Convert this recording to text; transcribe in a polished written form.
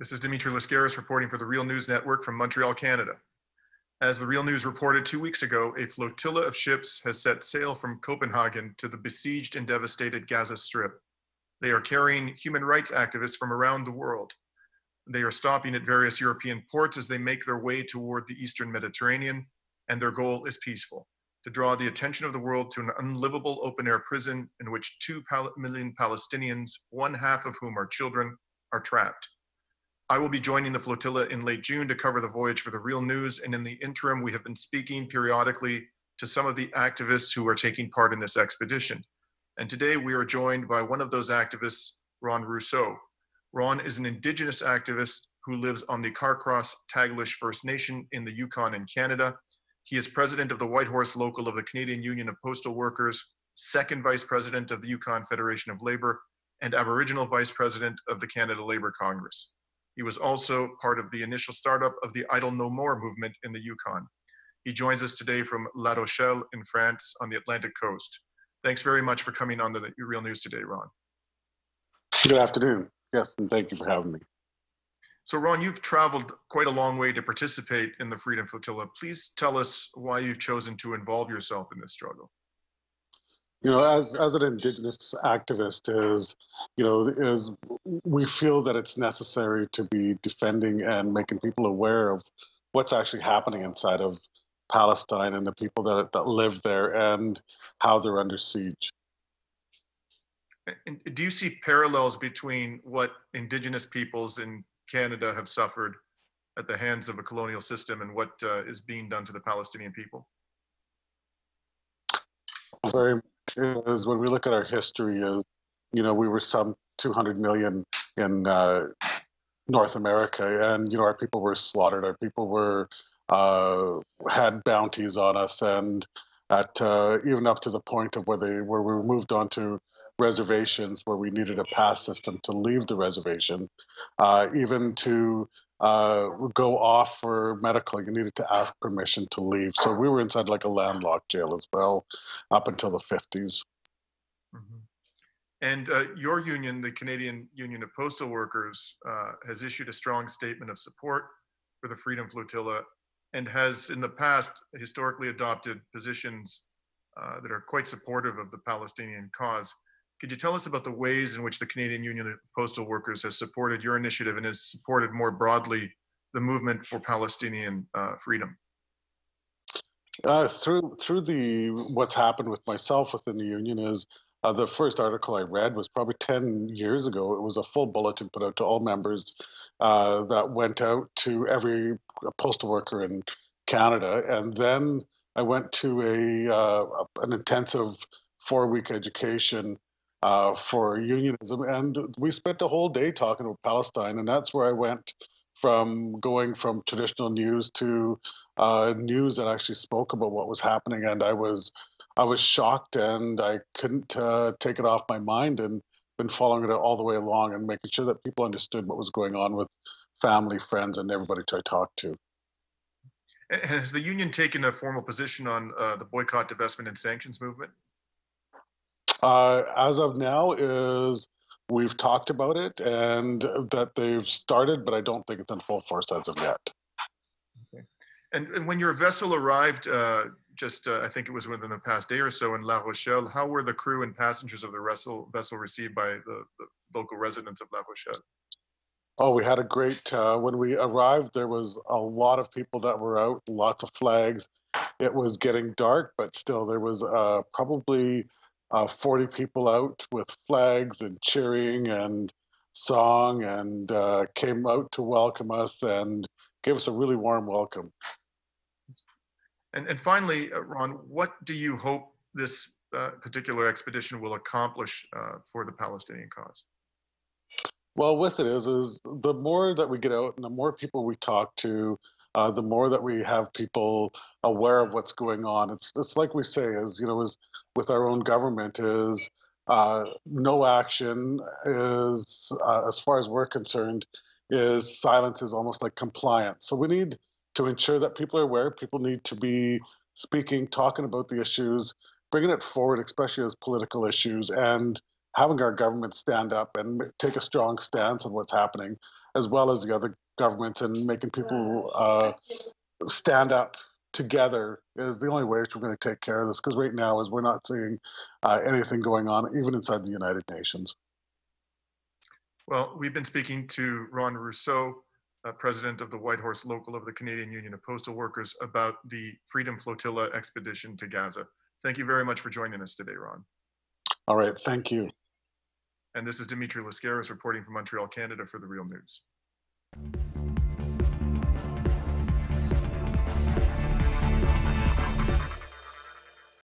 This is Dimitri Lascaris reporting for the Real News Network from Montreal, Canada. As the Real News reported 2 weeks ago, a flotilla of ships has set sail from Copenhagen to the besieged and devastated Gaza Strip. They are carrying human rights activists from around the world. They are stopping at various European ports as they make their way toward the Eastern Mediterranean, and their goal is peaceful: to draw the attention of the world to an unlivable open-air prison in which 2 million Palestinians, one half of whom are children, are trapped. I will be joining the flotilla in late June to cover the voyage for the Real News, and in the interim, we have been speaking periodically to some of the activists who are taking part in this expedition. And today we are joined by one of those activists, Ron Rousseau. Ron is an Indigenous activist who lives on the Carcross Taglish First Nation in the Yukon in Canada. He is president of the Whitehorse Local of the Canadian Union of Postal Workers, second vice president of the Yukon Federation of Labor, and Aboriginal vice president of the Canada Labour Congress. He was also part of the initial startup of the Idle No More movement in the Yukon. He joins us today from La Rochelle in France on the Atlantic coast. Thanks very much for coming on the Real News today, Ron. Good afternoon. Yes, and thank you for having me. So Ron, you've traveled quite a long way to participate in the Freedom Flotilla. Please tell us why you've chosen to involve yourself in this struggle. You know, as an Indigenous activist, we feel that it's necessary to be defending and making people aware of what's actually happening inside of Palestine and the people that live there and how they're under siege. And do you see parallels between what Indigenous peoples in Canada have suffered at the hands of a colonial system and what is being done to the Palestinian people? Very much is when we look at our history, we were some 200 million in North America, and our people were slaughtered. Our people were had bounties on us, and at even up to the point of where we were moved onto reservations where we needed a pass system to leave the reservation, even to go off for medical, you needed to ask permission to leave. So we were inside like a landlocked jail as well, up until the 50s. Mm-hmm. And your union, the Canadian Union of Postal Workers, has issued a strong statement of support for the Freedom Flotilla and has in the past historically adopted positions that are quite supportive of the Palestinian cause. Could you tell us about the ways in which the Canadian Union of Postal Workers has supported your initiative and has supported more broadly the movement for Palestinian freedom? Through what's happened with myself within the union is the first article I read was probably 10 years ago. It was a full bulletin put out to all members that went out to every postal worker in Canada. And then I went to an intensive 4-week education for unionism, and we spent a whole day talking about Palestine, and that's where I went from going from traditional news to news that actually spoke about what was happening, and I was shocked, and I couldn't take it off my mind, and been following it all the way along and making sure that people understood what was going on with family, friends, and everybody I talked to. And has the union taken a formal position on the boycott, divestment, and sanctions movement? As of now, we've talked about it and that they've started, but I don't think it's in full force as of yet. Okay. And when your vessel arrived, I think it was within the past day or so in La Rochelle, how were the crew and passengers of the vessel received by the local residents of La Rochelle? Oh, we had a great, when we arrived, there was a lot of people that were out, lots of flags. It was getting dark, but still there was probably 40 people out with flags and cheering and song, and came out to welcome us and gave us a really warm welcome. And finally, Ron, what do you hope this particular expedition will accomplish for the Palestinian cause? Well, with it is the more that we get out and the more people we talk to, the more that we have people aware of what's going on. It's like we say, is with our own government, is no action is, as far as we're concerned, is silence is almost like compliance. So we need to ensure that people are aware. People need to be speaking, talking about the issues, bringing it forward, especially as political issues, and having our government stand up and take a strong stance on what's happening. as well as the other governments, and making people stand up together is the only way we're going to take care of this. Because right now, we're not seeing anything going on, even inside the United Nations. Well, we've been speaking to Ron Rousseau, president of the Whitehorse Local of the Canadian Union of Postal Workers, about the Freedom Flotilla expedition to Gaza. Thank you very much for joining us today, Ron. All right, thank you. And this is Dimitri Lascaris reporting from Montreal, Canada for The Real News.